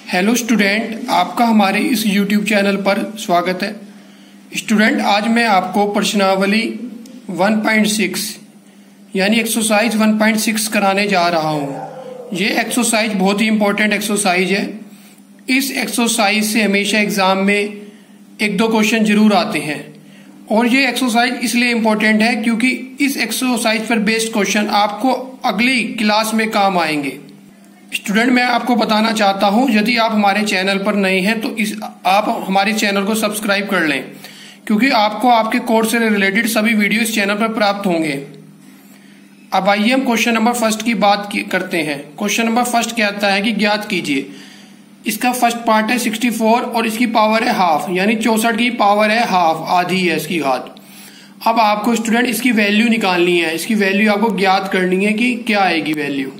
Hello student, आपका हमारे इस यूट्यूब चैनल पर स्वागत है। स्टूडेंट, आज मैं आपको प्रश्नावली 1.6 यानी एक्सरसाइज 1.6 कराने जा रहा हूँ। ये एक्सरसाइज बहुत ही इंपॉर्टेंट एक्सरसाइज है। इस एक्सरसाइज से हमेशा एग्जाम में एक दो क्वेश्चन जरूर आते हैं और ये एक्सरसाइज इसलिए इम्पोर्टेंट है क्योंकि इस एक्सरसाइज पर बेस्ड क्वेश्चन आपको अगली क्लास में काम आएंगे। स्टूडेंट, मैं आपको बताना चाहता हूं, यदि आप हमारे चैनल पर नए हैं तो आप हमारे चैनल को सब्सक्राइब कर लें क्योंकि आपको आपके कोर्स से रिलेटेड सभी वीडियो इस चैनल पर प्राप्त होंगे। अब आइए हम क्वेश्चन नंबर फर्स्ट की बात करते हैं। क्वेश्चन नंबर फर्स्ट कहता है कि ज्ञात कीजिए। इसका फर्स्ट पार्ट है 64 और इसकी पावर है हाफ, यानी 64 की पावर है हाफ, आधी है इसकी घात। अब आपको स्टूडेंट इसकी वैल्यू निकालनी है, इसकी वैल्यू आपको ज्ञात करनी है कि क्या आएगी वैल्यू।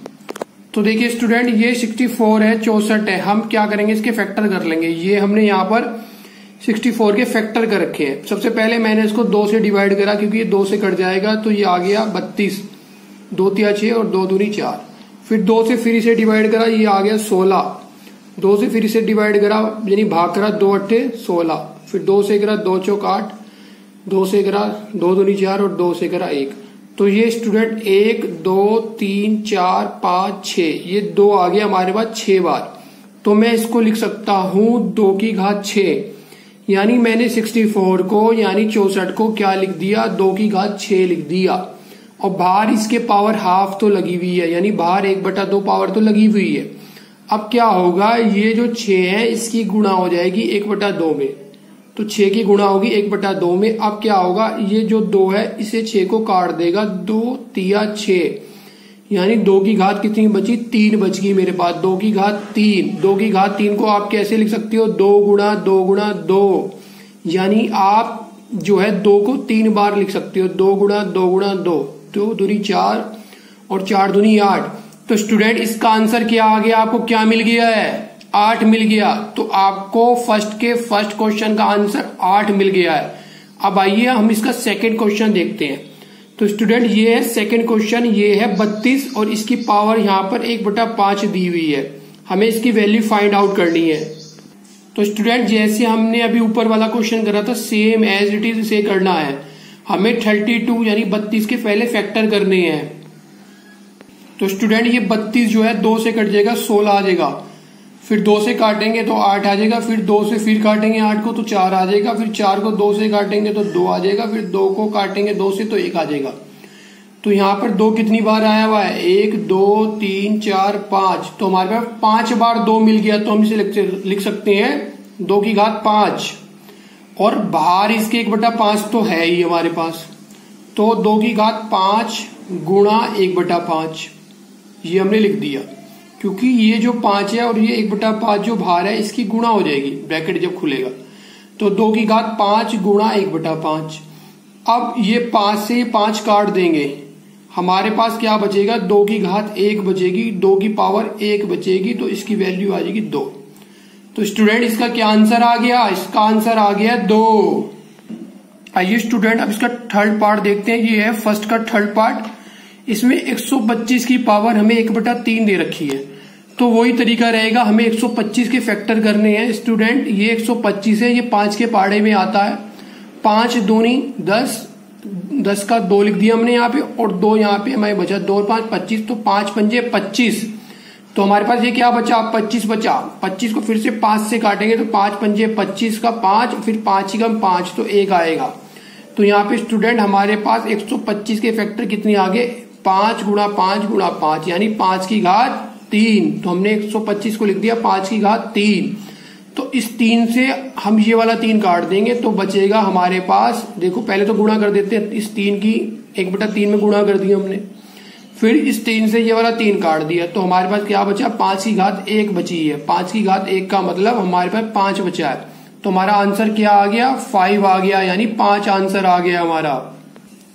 तो देखिए स्टूडेंट, ये 64 है, 64 है, हम क्या करेंगे इसके फैक्टर कर लेंगे। ये हमने यहाँ पर 64 के फैक्टर कर रखे हैं। सबसे पहले मैंने इसको 2 से डिवाइड करा क्योंकि ये 2 से कट जाएगा, तो ये आ गया 32, 2 तिया 6 और 2 दूनी 4। फिर 2 से फिर से डिवाइड करा, ये आ गया 16, 2 से फिर से डिवाइड करा यानी भाग करा, 2 अट्ठे 16, फिर 2 से करा 2 चौक 8, 2 से करा 2 दूनी 4 और 2 से करा 1। तो ये स्टूडेंट 1 2 3 4 5 6, ये 2 आ गया हमारे पास 6 बार। तो मैं इसको लिख सकता हूं 2 की घात 6, यानी मैंने 64 को यानी 64 को क्या लिख दिया, 2 की घात 6 लिख दिया। और बाहर इसके पावर हाफ तो लगी हुई है, यानी बाहर 1/2 पावर तो लगी हुई है। अब क्या होगा, ये जो 6 है इसकी गुणा हो जाएगी 1/2 में, तो 6 की गुणा होगी 1/2 में। अब क्या होगा, ये जो 2 है इसे 6 को काट देगा, 2 तिया 6, यानी 2 की घात कितनी बची, 3 बच गई मेरे पास। 2 की घात 3, 2 की घात 3 को आप कैसे लिख सकते हो, 2 गुणा 2 गुणा 2, यानी आप जो है 2 को 3 बार लिख सकते हो। 2 गुणा 2 गुणा 2, 2 दूनी 4 और 4 दूनी 8। तो स्टूडेंट इसका आंसर क्या आ गया, आपको क्या मिल गया है, 8 मिल गया। तो आपको फर्स्ट क्वेश्चन का आंसर 8 मिल गया है। अब आइए हम इसका सेकंड क्वेश्चन देखते हैं। तो स्टूडेंट ये है सेकंड क्वेश्चन, ये है 32 और इसकी पावर यहाँ पर 1/5 दी हुई है। हमें इसकी वैल्यू फाइंड आउट करनी है। तो स्टूडेंट जैसे हमने अभी ऊपर वाला क्वेश्चन करा था सेम एज इट इज इसे करना है। हमें 32 यानी 32 के पहले फैक्टर करने हैं। तो स्टूडेंट ये 32 जो है 2 से कट जाएगा, 16 आ जाएगा, फिर 2 से काटेंगे तो 8 आ जाएगा, फिर 2 से फिर काटेंगे 8 को तो 4 आ जाएगा, फिर 4 को 2 से काटेंगे तो 2 आ जाएगा, फिर 2 को काटेंगे 2 से तो 1 आ जाएगा। तो यहाँ पर 2 कितनी बार आया हुआ है, 1 2 3 4 5, तो हमारे पास 5 बार 2 मिल गया। तो हम इसे लिख सकते हैं 2 की घात 5 और बाहर इसके 1/5 तो है ही हमारे पास, तो 2 की घात 5 गुणा 1/5 ये हमने लिख दिया क्योंकि ये जो 5 है और ये 1/5 जो बाहर है इसकी गुणा हो जाएगी ब्रैकेट जब खुलेगा। तो 2 की घात 5 गुणा 1/5। अब ये 5 से 5 काट देंगे, हमारे पास क्या बचेगा, 2 की घात 1 बचेगी, 2 की पावर 1 बचेगी, तो इसकी वैल्यू आ जाएगी 2। तो स्टूडेंट इसका क्या आंसर आ गया, इसका आंसर आ गया 2। आइए स्टूडेंट अब इसका थर्ड पार्ट देखते हैं। ये है फर्स्ट का थर्ड पार्ट। इसमें 125 की पावर हमें 1/3 दे रखी है, तो वही तरीका रहेगा, हमें 125 के फैक्टर करने हैं। स्टूडेंट ये 125 है, ये 5 के पाड़े में आता है, 5 दूनी 10, 10 का 2 लिख दिया हमने यहाँ पे और 2 यहाँ पे हमारे बचा, 2 और 5 25, तो 5 पंजे 25। तो हमारे पास ये क्या बचा, 25 बचा। 25 को फिर से 5 से काटेंगे तो 5 पंजे 25 का 5, फिर 5 ही कम 5 तो 1 आएगा। तो यहाँ पे स्टूडेंट हमारे पास 125 के फैक्टर कितने आ गए, 5 गुणा 5 गुणा 5, यानी 5 की घात 3। तो हमने 125 को लिख दिया 5 की घात 3। तो इस 3 से हम ये वाला 3 काट देंगे तो बचेगा हमारे पास, देखो पहले तो गुणा कर देते हैं, इस 3 की 1/3 में गुणा कर दिया हमने, फिर इस 3 से ये वाला 3 काट दिया, तो हमारे पास क्या बचा, 5 की घात 1 बची है। 5 की घात 1 का मतलब हमारे पास 5 बचा है। तो हमारा आंसर क्या आ गया, 5 आ गया, यानी 5 आंसर आ गया हमारा।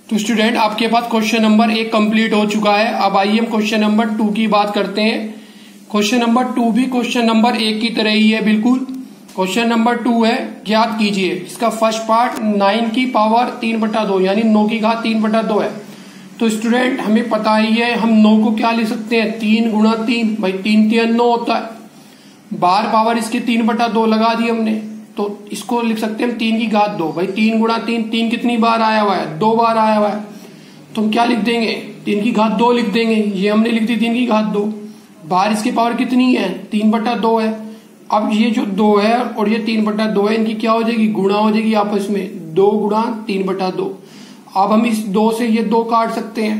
तो स्टूडेंट आपके पास क्वेश्चन नंबर 1 कंप्लीट हो चुका है। अब आइए हम क्वेश्चन नंबर 2 की बात करते हैं। क्वेश्चन नंबर 2 भी क्वेश्चन नंबर 1 की तरह ही है बिल्कुल। क्वेश्चन नंबर 2 है, ज्ञात कीजिए। इसका फर्स्ट पार्ट 9 की पावर 3/2 यानी 9 की घात 3/2 है। तो स्टूडेंट हमें पता ही है, हम 9 को क्या लिख सकते हैं, 3 गुणा 3, भाई 3 3 9 होता है। बाहर पावर इसके 3/2 लगा दी हमने, तो इसको लिख सकते हैं हम 3 की घात 2। भाई 3 गुणा 3, 3 कितनी बार आया हुआ है? 2 बार आया हुआ है, तो हम क्या लिख देंगे? 3 की घात 2 लिख देंगे। ये हमने लिख दी 3 की घात 2। बाहर इसकी पावर कितनी है? 3/2 है। अब ये जो 2 है और ये 3/2 है, इनकी क्या हो जाएगी? गुणा हो जाएगी आपस में, 2 गुणा 3/2। अब हम इस 2 से ये 2 काट सकते हैं,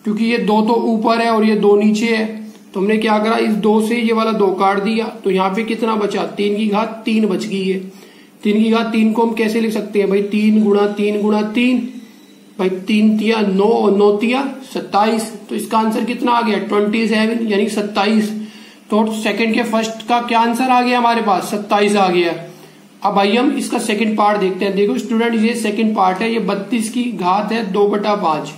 क्योंकि ये 2 तो ऊपर है और ये 2 नीचे है। तो हमने क्या करा, इस 2 से ये वाला 2 काट दिया, तो यहाँ पे कितना बचा? 3 की घात 3 बच गई है। 3 की घात 3 को हम कैसे लिख सकते हैं भाई? 3 गुणा 3 गुणा 3, भाई 3 तिया 9 और 9 तिया 27। तो इसका आंसर कितना आ गया? 27 यानी 27। तो सेकंड के फर्स्ट का क्या आंसर आ गया हमारे पास? 27 आ गया। अब भाई हम इसका सेकंड पार्ट देखते हैं। देखो स्टूडेंट, ये सेकंड पार्ट है, ये 32 की घात है 2/5।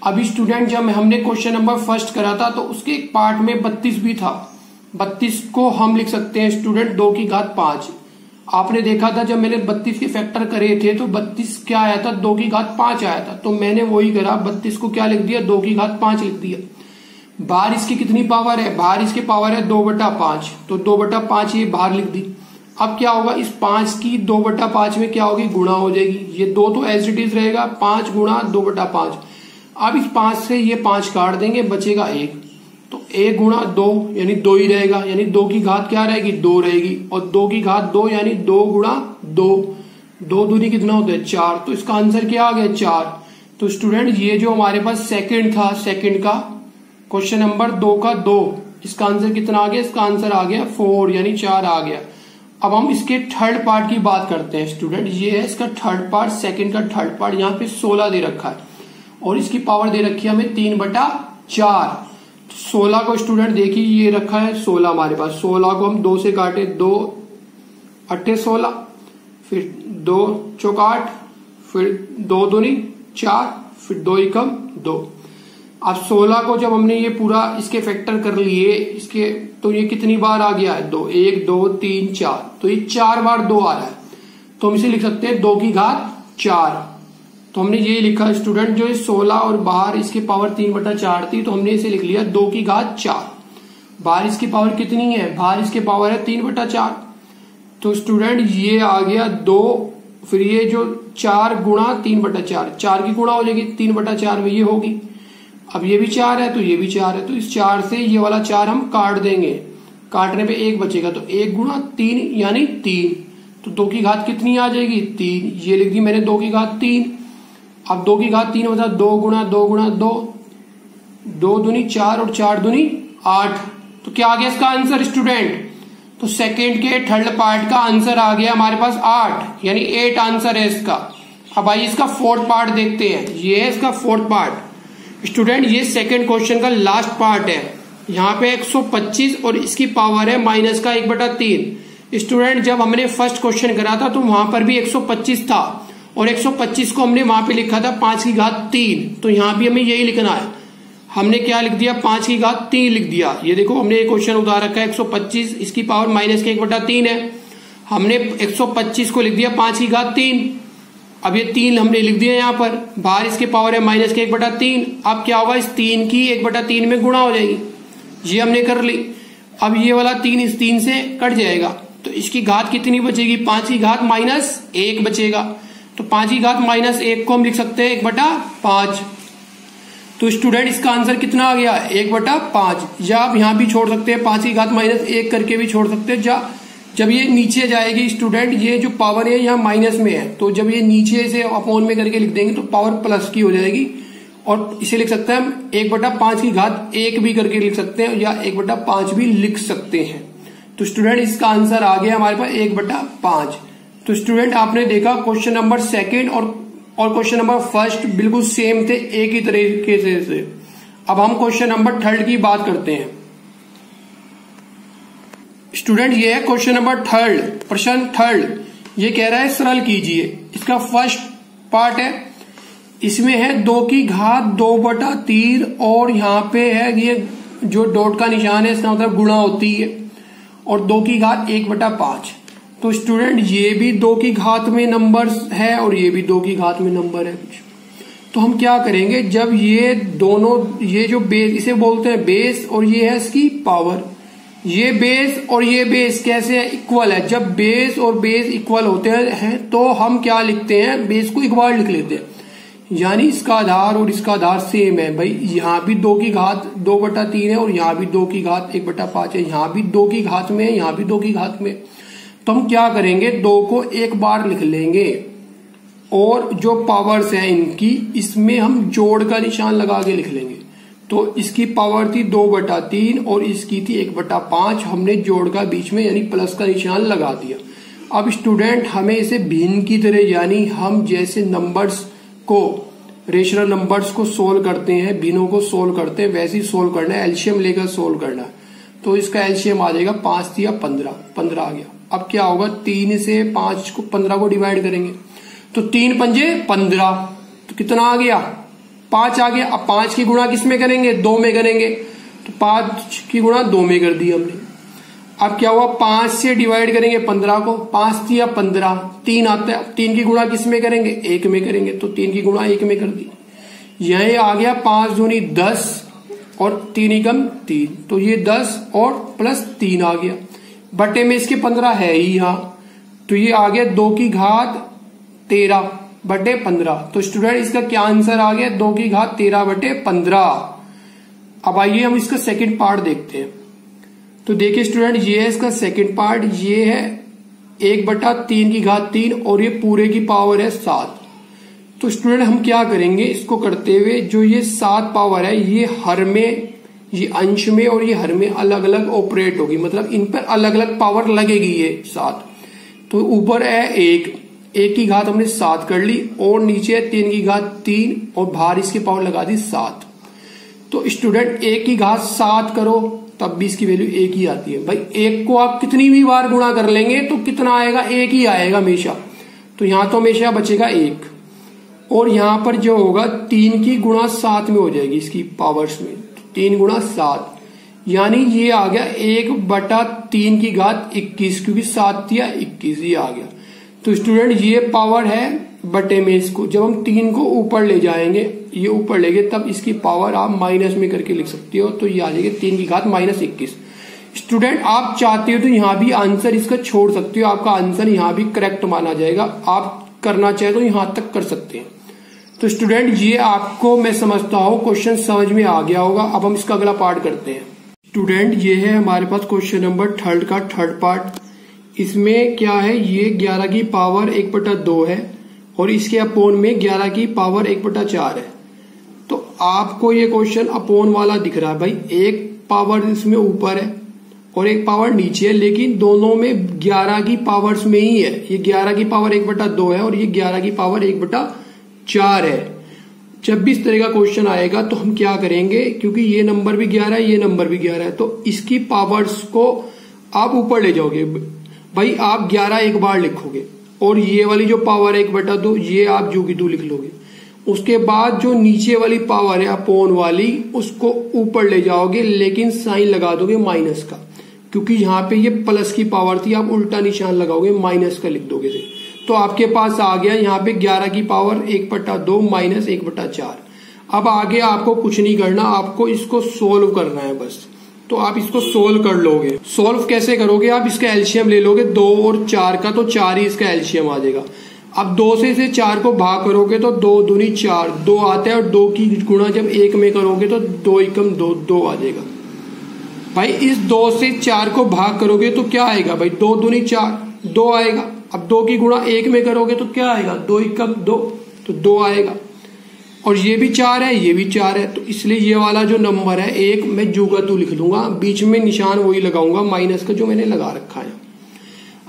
अभी स्टूडेंट जब हमने क्वेश्चन नंबर फर्स्ट करा था तो उसके एक पार्ट में 32 भी था। 32 को हम लिख सकते हैं स्टूडेंट 2 की घात 5। आपने देखा था जब मैंने 32 के फैक्टर करे थे तो 32 क्या आया था? 2 की घात 5 आया था। तो मैंने वही करा, 32 को क्या लिख दिया? 2 की घात 5 लिख दिया। बाहर इसकी कितनी पावर है? बाहर इसकी पावर है 2/5, तो 2/5 ये बाहर लिख दी। अब क्या होगा? इस 5 की 2/5 में क्या होगी? गुणा हो जाएगी। ये 2 तो एज इट इज रहेगा, 5 गुणा 2/5। अब इस 5 से ये 5 काट देंगे, बचेगा 1, तो 1 गुणा 2 यानी 2 ही रहेगा, यानी 2 की घात क्या रहेगी? 2 रहेगी। और 2 की घात 2 यानी 2 गुणा 2, 2 दूनी कितना होता है? 4। तो इसका आंसर क्या आ गया? 4। तो स्टूडेंट ये जो हमारे पास सेकंड था, सेकंड का क्वेश्चन नंबर 2 का 2, इसका आंसर कितना आ गया? इसका आंसर आ गया 4 यानी 4 आ गया। अब हम इसके थर्ड पार्ट की बात करते हैं स्टूडेंट। ये है इसका थर्ड पार्ट, सेकंड का थर्ड पार्ट। यहाँ पे 16 दे रखा है और इसकी पावर दे रखी है हमें 3/4। 16 को स्टूडेंट देखिए ये रखा है 16 हमारे पास। 16 को हम 2 से काटे, 2 8 16, फिर 2 चौक 8, फिर 2 दूनी 4, फिर 2 एकम 2। अब 16 को जब हमने ये पूरा इसके फैक्टर कर लिए इसके, तो ये कितनी बार आ गया है? 2, 1 2 3 4, तो ये 4 बार 2 आ रहा है। तो हम इसे लिख सकते हैं 2 की घात 4। तो हमने ये लिखा स्टूडेंट, जो 16 और बाहर इसकी पावर 3/4 थी, तो हमने इसे लिख लिया 2 की घात 4। बाहर इसकी पावर कितनी है? बाहर इसकी पावर है 3/4। तो स्टूडेंट ये आ गया 2, फिर ये जो 4 गुणा 3/4, 4 की गुणा हो जाएगी 3/4 में ये होगी। अब ये भी 4 है तो ये भी 4 है, तो इस 4 से ये वाला 4 हम काट देंगे, काटने पे 1 बचेगा, तो 1 गुणा 3 यानी 3। तो 2 की घात कितनी आ जाएगी? 3। ये लिख दी मैंने 2 की घात 3। अब 2 की घात 3 मतलब 2 गुणा 2 गुणा 2, 2 दूनी 4 और 4 दूनी 8। तो क्या आ गया इसका आंसर स्टूडेंट? तो सेकेंड के थर्ड पार्ट का आंसर आ गया हमारे पास 8, यानी 8 आंसर है इसका। अब आइए इसका फोर्थ पार्ट देखते हैं। ये है इसका फोर्थ पार्ट स्टूडेंट। ये सेकंड क्वेश्चन का लास्ट पार्ट है। यहाँ पे 125 और इसकी पावर है माइनस का 1/3। स्टूडेंट जब हमने फर्स्ट क्वेश्चन करा था तो वहां पर भी 125 था और 125 को हमने वहां पे लिखा था 5 की घात 3। तो यहाँ भी हमें यही लिखना है। हमने क्या लिख दिया? 5 की घात 3 लिख दिया। ये देखो हमने एक क्वेश्चन उतार रखा है 125, इसकी पावर माइनस के 1/3 है। हमने 125 को लिख दिया 5 की घात 3। अब ये 3 हमने लिख दिया यहाँ पर, बाहर इसके पावर है माइनस के 1/3। अब क्या होगा? इस 3 की 1/3 में गुणा हो जाएगी, ये हमने कर ली। अब ये वाला 3 इस 3 से कट जाएगा, तो इसकी घात कितनी बचेगी? 5 की घात -1 बचेगा। तो 5 की घात -1 को हम लिख सकते हैं 1/5। तो स्टूडेंट इसका आंसर कितना आ गया? 1/5। या आप यहां भी छोड़ सकते हैं, 5 की घात -1 करके भी छोड़ सकते हैं। जब ये नीचे जाएगी स्टूडेंट, ये जो पावर है यहाँ माइनस में है, तो जब ये नीचे से अपॉन में करके लिख देंगे तो पावर प्लस की हो जाएगी और इसे लिख सकते हैं हम 1/5 की घात 1 भी करके लिख सकते हैं या 1/5 भी लिख सकते हैं। तो स्टूडेंट इसका आंसर आ गया हमारे पास 1/5। तो स्टूडेंट आपने देखा क्वेश्चन नंबर सेकेंड और क्वेश्चन नंबर फर्स्ट बिल्कुल सेम थे, एक ही तरीके से। अब हम क्वेश्चन नंबर थर्ड की बात करते हैं स्टूडेंट। ये है क्वेश्चन नंबर थर्ड, प्रश्न थर्ड। ये कह रहा है सरल कीजिए। इसका फर्स्ट पार्ट है, इसमें है 2 की घात 2/3 और यहाँ पे है ये जो डॉट का निशान है इसका मतलब गुणा होती है, और 2 की घात 1/5। तो स्टूडेंट ये भी 2 की घात में नंबर है और ये भी 2 की घात में नंबर है कुछ। तो हम क्या करेंगे, जब ये दोनों, ये जो बेस इसे बोलते हैं बेस और ये है इसकी पावर, ये बेस और ये बेस कैसे है, इक्वल है। जब बेस और बेस इक्वल होते हैं तो हम क्या लिखते हैं, बेस को एक बार लिख लेते हैं, यानी इसका आधार और इसका आधार सेम है। भाई यहाँ भी 2 की घात 2/3 है और यहाँ भी 2 की घात 1/5 है, यहाँ भी 2 की घात में है, यहाँ भी 2 की घात में। तो हम क्या करेंगे, 2 को एक बार लिख लेंगे और जो पावर्स है इनकी, इसमें हम जोड़ का निशान लगा के लिख लेंगे। तो इसकी पावर थी 2/3 और इसकी थी 1/5, हमने जोड़ का बीच में यानी प्लस का निशान लगा दिया। अब स्टूडेंट हमें इसे भिन्न की तरह, यानी हम जैसे नंबर्स को, रेशनल नंबर्स को सोल्व करते हैं, भिन्नों को सोल्व करते हैं, वैसे ही सोल्व करना है, एलसीएम लेकर सोल्व करना है। तो इसका एलसीएम आ जाएगा 5 या 15 आ गया। अब क्या होगा, 3 से 5 को 15 को डिवाइड करेंगे तो 3 पंजे 15, तो कितना आ गया, 5 आ गया। अब 5 की गुणा किस में करेंगे, 2 में करेंगे, तो 5 की गुणा 2 में कर दी हमने। अब क्या हुआ, 5 से डिवाइड करेंगे 15 को, 5 या 15, 3 आता है। 3 की गुणा किस में करेंगे, 1 में करेंगे, तो 3 की गुणा 1 में कर दी। यही आ गया 5 दूनी 10 और 3 एकम 3, तो ये 10 और प्लस 3 आ गया। बटे में इसके 15 है ही यहाँ, तो ये आ गया 2 की घात 13 बटे 15। तो स्टूडेंट इसका क्या आंसर आ गया, 2 की घात 13 बटे 15। अब आइए हम इसका सेकंड पार्ट देखते हैं। तो देखिए स्टूडेंट, ये है इसका सेकंड पार्ट, ये है 1/3 की घात 3 और ये पूरे की पावर है 7। तो स्टूडेंट हम क्या करेंगे, इसको करते हुए जो ये 7 पावर है, ये हर में, ये अंश में और ये हर में अलग अलग ऑपरेट होगी, मतलब इन पर अलग अलग पावर लगेगी ये 7। तो ऊपर है 1 की घात हमने 7 कर ली और नीचे है 3 की घात 3 और बाहर इसकी पावर लगा दी 7। तो स्टूडेंट 1 की घात 7 करो तब भी इसकी वैल्यू 1 ही आती है। भाई 1 को आप कितनी भी बार गुणा कर लेंगे तो कितना आएगा, 1 ही आएगा हमेशा। तो यहां तो हमेशा बचेगा 1 और यहां पर जो होगा 3 की गुणा 7 में हो जाएगी इसकी पावर्स में, 3 गुणा 7, यानी ये आ गया 1/3 की घात 21, क्योंकि 7 या 21 ये आ गया। तो स्टूडेंट ये पावर है बटे में, इसको जब हम 3 को ऊपर ले जाएंगे, ये ऊपर ले गए, तब इसकी पावर आप माइनस में करके लिख सकते हो, तो ये आ जाएगी 3 की घात -21। स्टूडेंट आप चाहते हो तो यहाँ भी आंसर इसका छोड़ सकते हो, आपका आंसर यहाँ भी करेक्ट माना जाएगा। आप करना चाहे तो यहाँ तक कर सकते हैं। तो स्टूडेंट ये आपको, मैं समझता हूँ क्वेश्चन समझ में आ गया होगा। अब हम इसका अगला पार्ट करते हैं। स्टूडेंट ये है हमारे पास क्वेश्चन नंबर 3 का थर्ड पार्ट। इसमें क्या है, ये 11 की पावर 1/2 है और इसके अपोन में 11 की पावर 1/4 है। तो आपको ये क्वेश्चन अपोन वाला दिख रहा है। भाई एक पावर इसमें ऊपर है और एक पावर नीचे है, लेकिन दोनों में 11 की पावर्स में ही है। ये 11 की पावर 1/2 है और ये 11 की पावर 1/4 है। जब भी इस तरह का क्वेश्चन आएगा तो हम क्या करेंगे, क्योंकि ये नंबर भी 11 है, ये नंबर भी 11 है, तो इसकी पावर्स को आप ऊपर ले जाओगे। भाई आप 11 एक बार लिखोगे और ये वाली जो पावर है 1/2 ये आप जू की तू लिख लोगे। उसके बाद जो नीचे वाली पावर है अपोन वाली, उसको ऊपर ले जाओगे, लेकिन साइन लगा दोगे माइनस का, क्योंकि यहाँ पे ये प्लस की पावर थी, आप उल्टा निशान लगाओगे, माइनस का लिख दोगे। तो आपके पास आ गया यहाँ पे 11 की पावर 1/2 माइनस 1/4। अब आगे आपको कुछ नहीं करना, आपको इसको सोल्व करना है बस। तो आप इसको सोल्व कर लोगे। सोल्व कैसे करोगे, आप इसका एलसीएम ले लोगे 2 और 4 का, तो 4 ही इसका एलसीएम आ जाएगा। अब 2 से इसे 4 को भाग करोगे तो 2 दूनी 4, 2 आता है और 2 की गुणा जब 1 में करोगे तो 2 एकम 2, 2 आ जाएगा। भाई इस 2 से 4 को भाग करोगे तो क्या आएगा, भाई 2 दूनी 4, 2 आएगा। अब 2 की गुणा 1 में करोगे तो क्या आएगा, 2 एकम 2, तो 2 आएगा। और ये भी 4 है, ये भी 4 है, तो इसलिए ये वाला जो नंबर है 1 मैं जू का तू लिख लूंगा, बीच में निशान वही लगाऊंगा माइनस का जो मैंने लगा रखा है।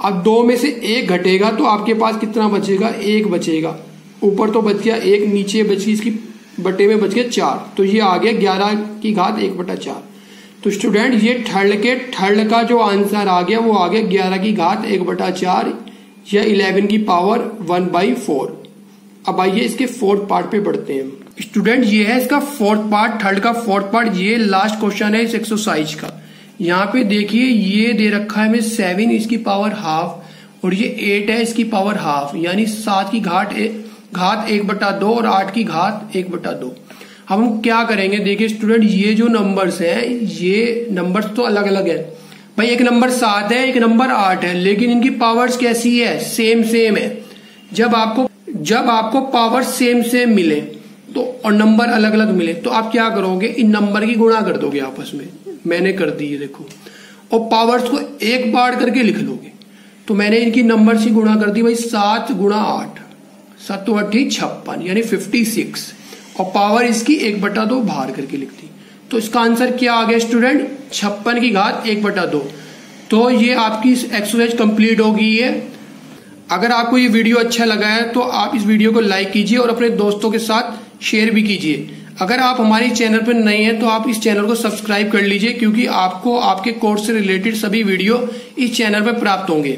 अब 2 में से 1 घटेगा तो आपके पास कितना बचेगा, 1 बचेगा। ऊपर तो बच गया 1, नीचे बची इसकी बटे में बच गया 4, तो ये आ गया 11 की घात 1/4। तो स्टूडेंट ये थर्ड का जो आंसर आ गया वो आ गया 11 की घात 1/4 या 11 की पावर 1/4। अब आइए इसके फोर्थ पार्ट पे बढ़ते हैं। स्टूडेंट ये है इसका फोर्थ पार्ट, थर्ड का फोर्थ पार्ट, ये लास्ट क्वेश्चन है इस एक्सरसाइज का। यहाँ पे देखिए ये दे रखा है हमें 7 इसकी पावर हाफ और ये 8 है इसकी पावर हाफ, यानी 7 की घात 1/2 और 8 की घात 1/2। हम क्या करेंगे, देखिए स्टूडेंट ये जो नंबर्स हैं, ये नंबर्स तो अलग अलग है, भाई एक नंबर 7 है, एक नंबर 8 है, लेकिन इनकी पावर्स कैसी है? सेम है। जब आपको पावर सेम मिले तो और नंबर अलग अलग मिले तो आप क्या करोगे? इन नंबर की गुणा कर दोगे आपस में। मैंने कर दी है देखो, और पावर्स को एक बार करके लिख लोगे। तो मैंने इनकी नंबर से गुणा कर दी भाई, 7 गुणा 8, 7 8 56 यानी 56, और पावर इसकी 1/2 बाहर करके लिख दी। तो इसका आंसर क्या आ गया स्टूडेंट? 56 की घात 1/2। तो ये आपकी एक्सरसाइज कंप्लीट हो गई है। अगर आपको ये वीडियो अच्छा लगा है तो आप इस वीडियो को लाइक कीजिए और अपने दोस्तों के साथ शेयर भी कीजिए। अगर आप हमारे चैनल पर नए हैं तो आप इस चैनल को सब्सक्राइब कर लीजिए, क्योंकि आपको आपके कोर्स से रिलेटेड सभी वीडियो इस चैनल पर प्राप्त होंगे।